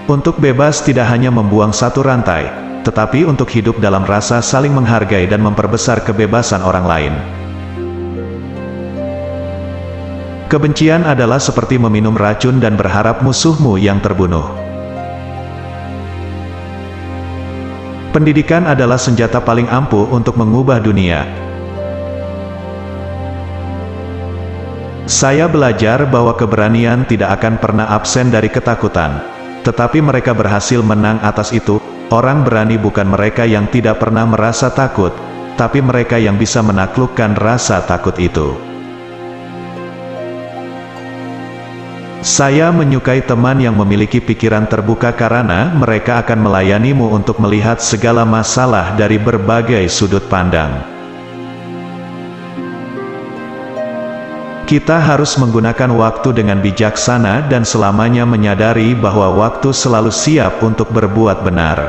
Untuk bebas tidak hanya membuang satu rantai, tetapi untuk hidup dalam rasa saling menghargai dan memperbesar kebebasan orang lain. Kebencian adalah seperti meminum racun dan berharap musuhmu yang terbunuh. Pendidikan adalah senjata paling ampuh untuk mengubah dunia. Saya belajar bahwa keberanian tidak akan pernah absen dari ketakutan, tetapi mereka berhasil menang atas itu. Orang berani bukan mereka yang tidak pernah merasa takut, tapi mereka yang bisa menaklukkan rasa takut itu. Saya menyukai teman yang memiliki pikiran terbuka karena mereka akan melayanimu untuk melihat segala masalah dari berbagai sudut pandang. Kita harus menggunakan waktu dengan bijaksana dan selamanya menyadari bahwa waktu selalu siap untuk berbuat benar.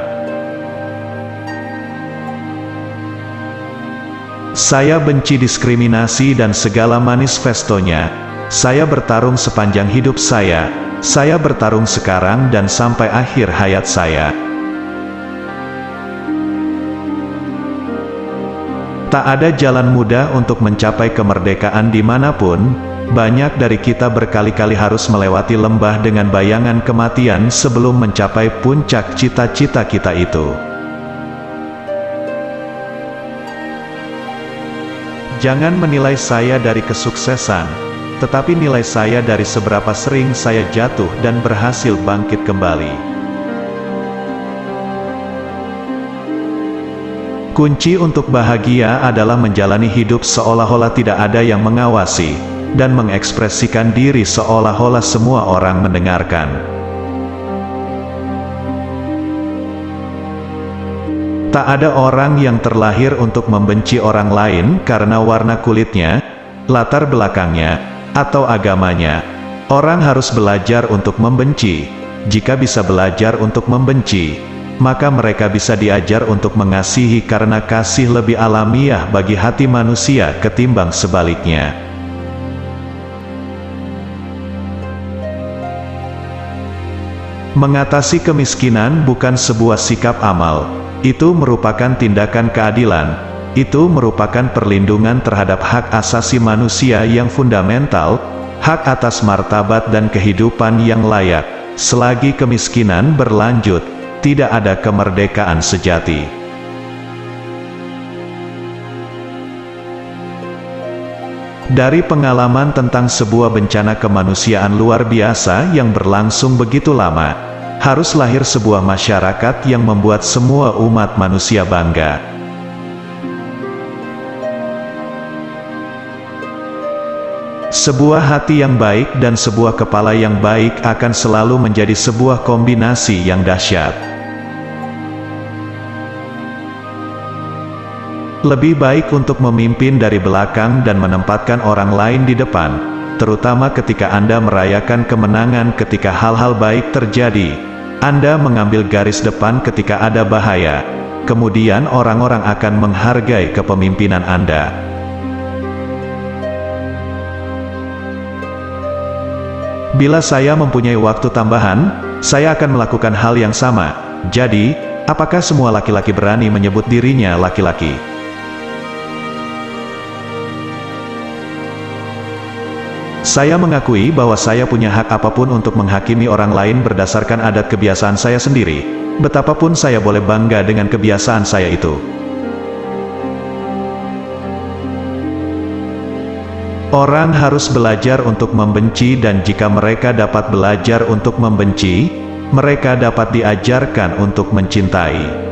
Saya benci diskriminasi dan segala manifestonya. Saya bertarung sepanjang hidup saya bertarung sekarang dan sampai akhir hayat saya. Tak ada jalan mudah untuk mencapai kemerdekaan dimanapun. Banyak dari kita berkali-kali harus melewati lembah dengan bayangan kematian sebelum mencapai puncak cita-cita kita itu. Jangan menilai saya dari kesuksesan, tetapi nilai saya dari seberapa sering saya jatuh dan berhasil bangkit kembali. Kunci untuk bahagia adalah menjalani hidup seolah-olah tidak ada yang mengawasi, dan mengekspresikan diri seolah-olah semua orang mendengarkan. Tak ada orang yang terlahir untuk membenci orang lain karena warna kulitnya, latar belakangnya, atau agamanya. Orang harus belajar untuk membenci. Jika bisa belajar untuk membenci, maka mereka bisa diajar untuk mengasihi karena kasih lebih alamiah bagi hati manusia ketimbang sebaliknya. Mengatasi kemiskinan bukan sebuah sikap amal. Itu merupakan tindakan keadilan. Itu merupakan perlindungan terhadap hak asasi manusia yang fundamental, hak atas martabat dan kehidupan yang layak. Selagi kemiskinan berlanjut, tidak ada kemerdekaan sejati. Dari pengalaman tentang sebuah bencana kemanusiaan luar biasa yang berlangsung begitu lama, harus lahir sebuah masyarakat yang membuat semua umat manusia bangga. Sebuah hati yang baik dan sebuah kepala yang baik akan selalu menjadi sebuah kombinasi yang dahsyat. Lebih baik untuk memimpin dari belakang dan menempatkan orang lain di depan, terutama ketika Anda merayakan kemenangan ketika hal-hal baik terjadi. Anda mengambil garis depan ketika ada bahaya. Kemudian orang-orang akan menghargai kepemimpinan Anda. Bila saya mempunyai waktu tambahan, saya akan melakukan hal yang sama. Jadi, apakah semua laki-laki berani menyebut dirinya laki-laki? Saya mengakui bahwa saya punya hak apapun untuk menghakimi orang lain berdasarkan adat kebiasaan saya sendiri. Betapapun saya boleh bangga dengan kebiasaan saya itu. Orang harus belajar untuk membenci, dan jika mereka dapat belajar untuk membenci, mereka dapat diajarkan untuk mencintai.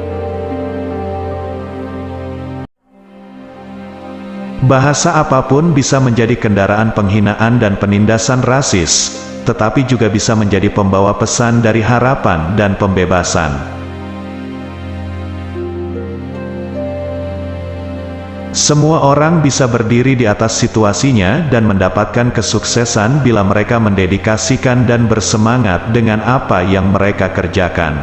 Bahasa apapun bisa menjadi kendaraan penghinaan dan penindasan rasis, tetapi juga bisa menjadi pembawa pesan dari harapan dan pembebasan. Semua orang bisa berdiri di atas situasinya dan mendapatkan kesuksesan bila mereka mendedikasikan dan bersemangat dengan apa yang mereka kerjakan.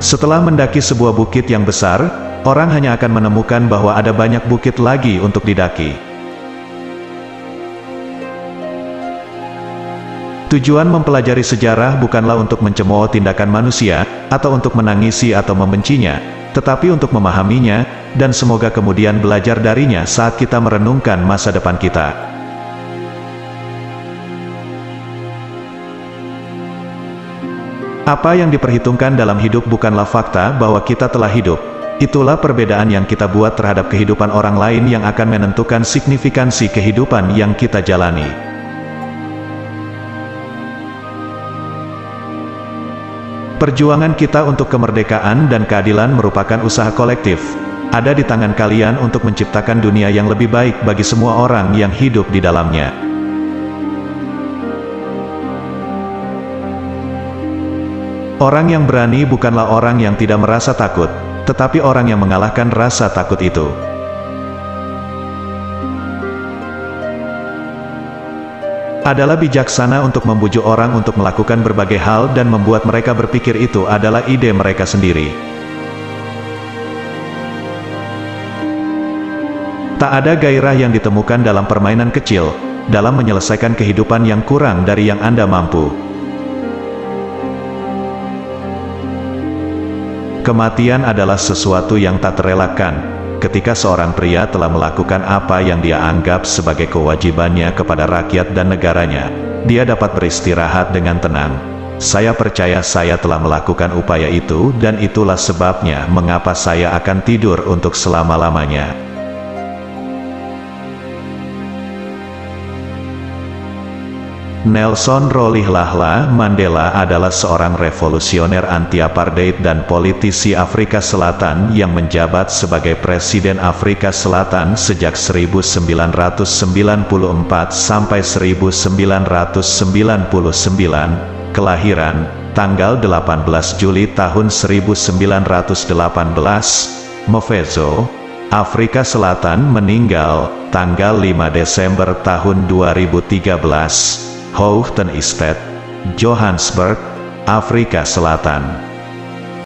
Setelah mendaki sebuah bukit yang besar, orang hanya akan menemukan bahwa ada banyak bukit lagi untuk didaki. Tujuan mempelajari sejarah bukanlah untuk mencemooh tindakan manusia, atau untuk menangisi atau membencinya, tetapi untuk memahaminya, dan semoga kemudian belajar darinya saat kita merenungkan masa depan kita. Apa yang diperhitungkan dalam hidup bukanlah fakta bahwa kita telah hidup. Itulah perbedaan yang kita buat terhadap kehidupan orang lain yang akan menentukan signifikansi kehidupan yang kita jalani. Perjuangan kita untuk kemerdekaan dan keadilan merupakan usaha kolektif. Ada di tangan kalian untuk menciptakan dunia yang lebih baik bagi semua orang yang hidup di dalamnya. Orang yang berani bukanlah orang yang tidak merasa takut, tetapi orang yang mengalahkan rasa takut itu. Adalah bijaksana untuk membujuk orang untuk melakukan berbagai hal dan membuat mereka berpikir itu adalah ide mereka sendiri. Tak ada gairah yang ditemukan dalam permainan kecil, dalam menyelesaikan kehidupan yang kurang dari yang Anda mampu. Kematian adalah sesuatu yang tak terelakkan. Ketika seorang pria telah melakukan apa yang dia anggap sebagai kewajibannya kepada rakyat dan negaranya, dia dapat beristirahat dengan tenang. Saya percaya saya telah melakukan upaya itu dan itulah sebabnya mengapa saya akan tidur untuk selama-lamanya. Nelson Rolihlahla Mandela adalah seorang revolusioner anti-apartheid dan politisi Afrika Selatan yang menjabat sebagai Presiden Afrika Selatan sejak 1994 sampai 1999. Kelahiran, tanggal 18 Juli tahun 1918, Mofezo, Afrika Selatan. Meninggal, tanggal 5 Desember tahun 2013. Hoogten Estate, Johannesburg, Afrika Selatan.